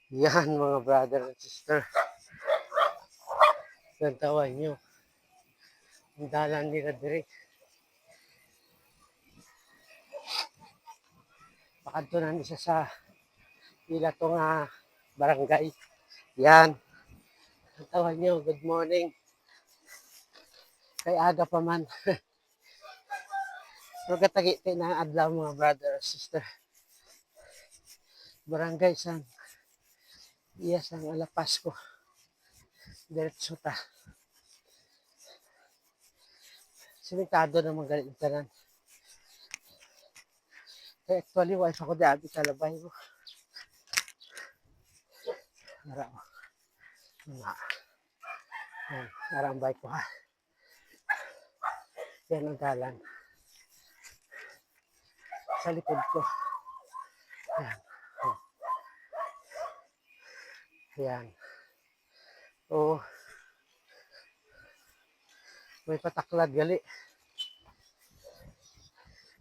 Yan mga brother and sister. Nantawan nyo. Ang dalan nila direct. Pakadto na siya sa ila to nga barangay. Yan. Nantawan nyo. Good morning. Kay aga pa man. Pero katagiti na adlaw mga brother and sister. Barangay sang iya sang alapas ko. Diretso ta. Simentado na magaling tanan. Kaya actually, wife ako di abi kalabay ko. Nara ko. Yan. Nara ang bike ko ha. Yan ang dalan. Sa likod ko. Yan. Yan. Oo. May pataklad gali.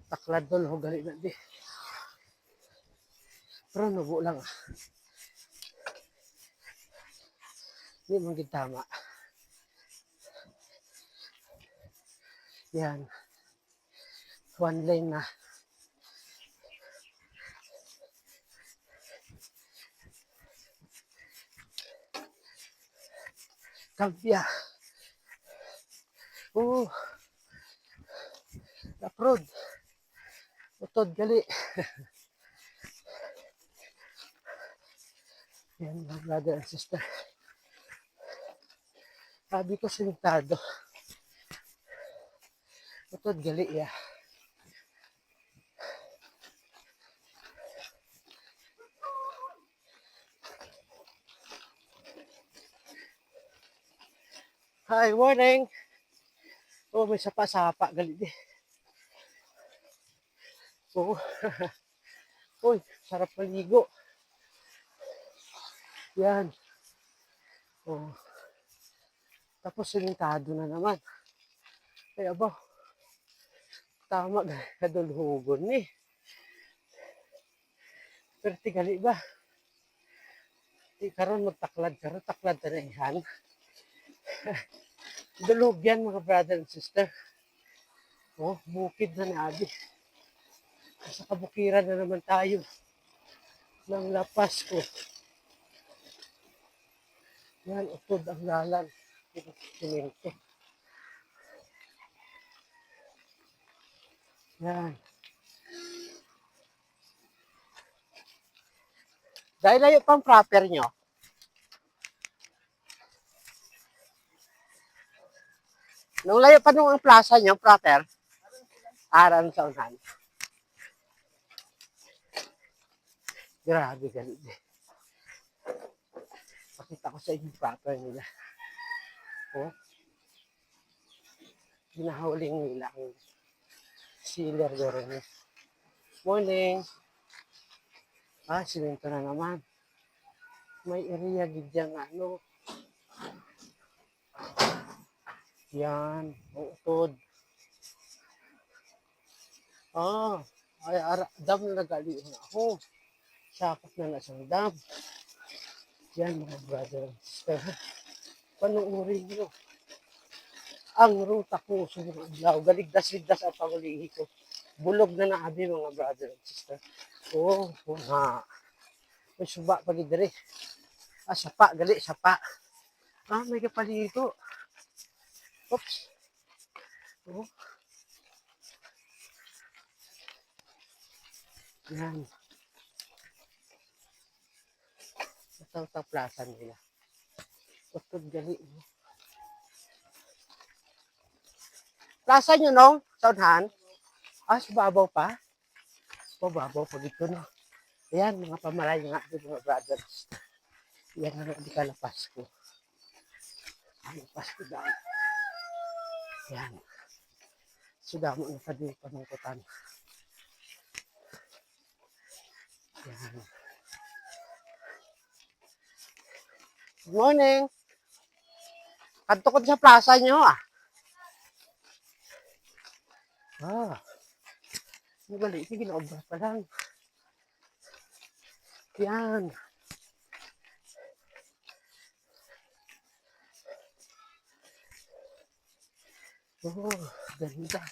Taklad doon, ho gali na di. Pero nubo lang. Hindi mong tama. Yan. One lane na. Kampya. Oo. Uproad. Utod gali. Yan mga brother and sister. Sabi ko sintado. Utod gali ya. Hi, morning. Oh, may sapa-sapa gali di. Oo. Uy, sarap maligo. Yan. Oh. Tapos silintado na naman. Kaya ba, tama kadulhugon ni. Pero tigali ba? Di karon magtaklad karon taklad ta na ihan. Dulog yan mga brother and sister. Oh, bukid na ni Abi. Sa kabukiran na naman tayo ng lapas ko. Yan, utod ang lalan. Siminto. Yan. Dahil layo pang proper nyo. Nung layo pa nung ang plaza nyo, proper. Aran sa unahan. Grabe ganun. Pakita ko sa inyo proper nila. Oh. Ginahuling nila ang sealer doon. Morning. Ah, siminto na naman. May area gidyan ano. Yan, utod. Ah, ay dam na nagalihan ako. Sakop na na siyang dam. Yan mga brother and sister. Panuuri nyo. Ang ruta ko sa mga adlaw. Galigdas-ligdas ang pangulihi ko. Bulog na naabi mga brother and sister. Oh, ha. May suba pa dire. Ah, sapa, gali, sapa. Ah, may kapalito. Oops. Oh. Yan. Ito plaza nila. Utod gali. Plaza nyo nung? Saunhan? Ah, subabaw pa? Bababaw pa dito no. Ayan, mga pamalay nga dito mga brothers. Yan ang hindi kalapas ko. Lapas ko daan. Yan. Sudamo na sa din panungkutan. Yan. Good morning. Kanto ko sa plaza nyo ah. Ah. Magali, sige na obra pa lang. Yan. Oh, ganda.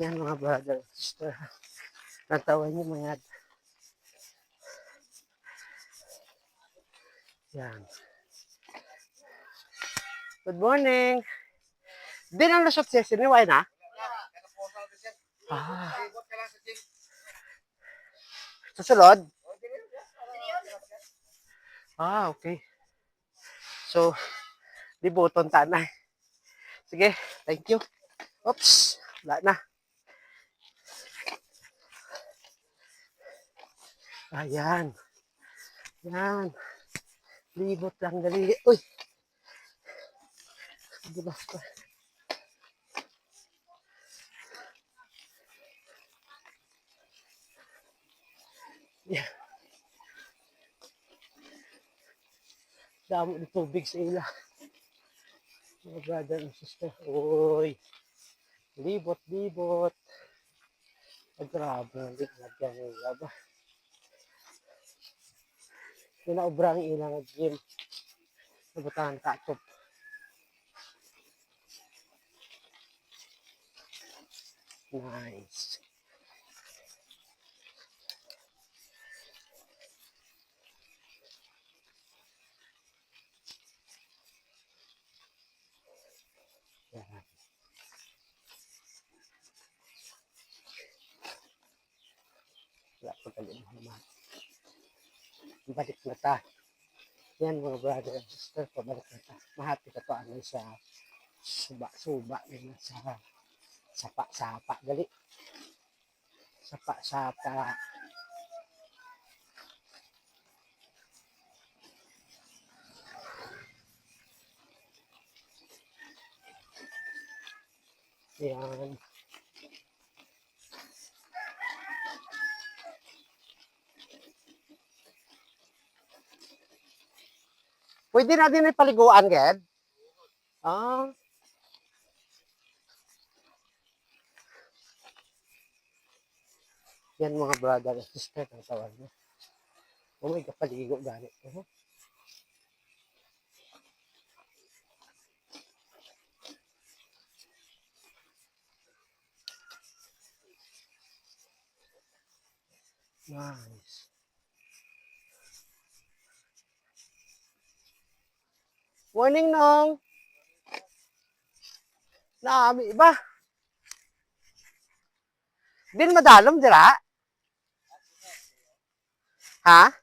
Yan mga brother, sister. Natawan niyo mga yan. Good morning. Di na na-shop siya, siniway na? Ah, susunod? Ah, okay. So, di buton tanay. Sige, thank you. Oops, wala na. Ayan. Yan. Libot lang dali. Uy, di ba? Yeah. Damo ng tubig sa ila. Mga brother and sister. Uy, libot, libot. Grabe, hindi nagyan nila ba? Pinaobra ang ilang gym. Nabutahan katop. Nice. Yan. Wala ko talaga naman. Balik na ta. Yan mga brother and sister, pabalik na ta. Mahati ka to ano sa suba-suba nila sa sapa-sapa. Gali. Sapa-sapa. Yan. Pwede natin ipaliguan, Ged? Ah, yan mga brother and sister, ang tawag niya. Oh my God, paligo gani. Nice. Morning, Nong. Naami ba? Din madalom dira? Ha?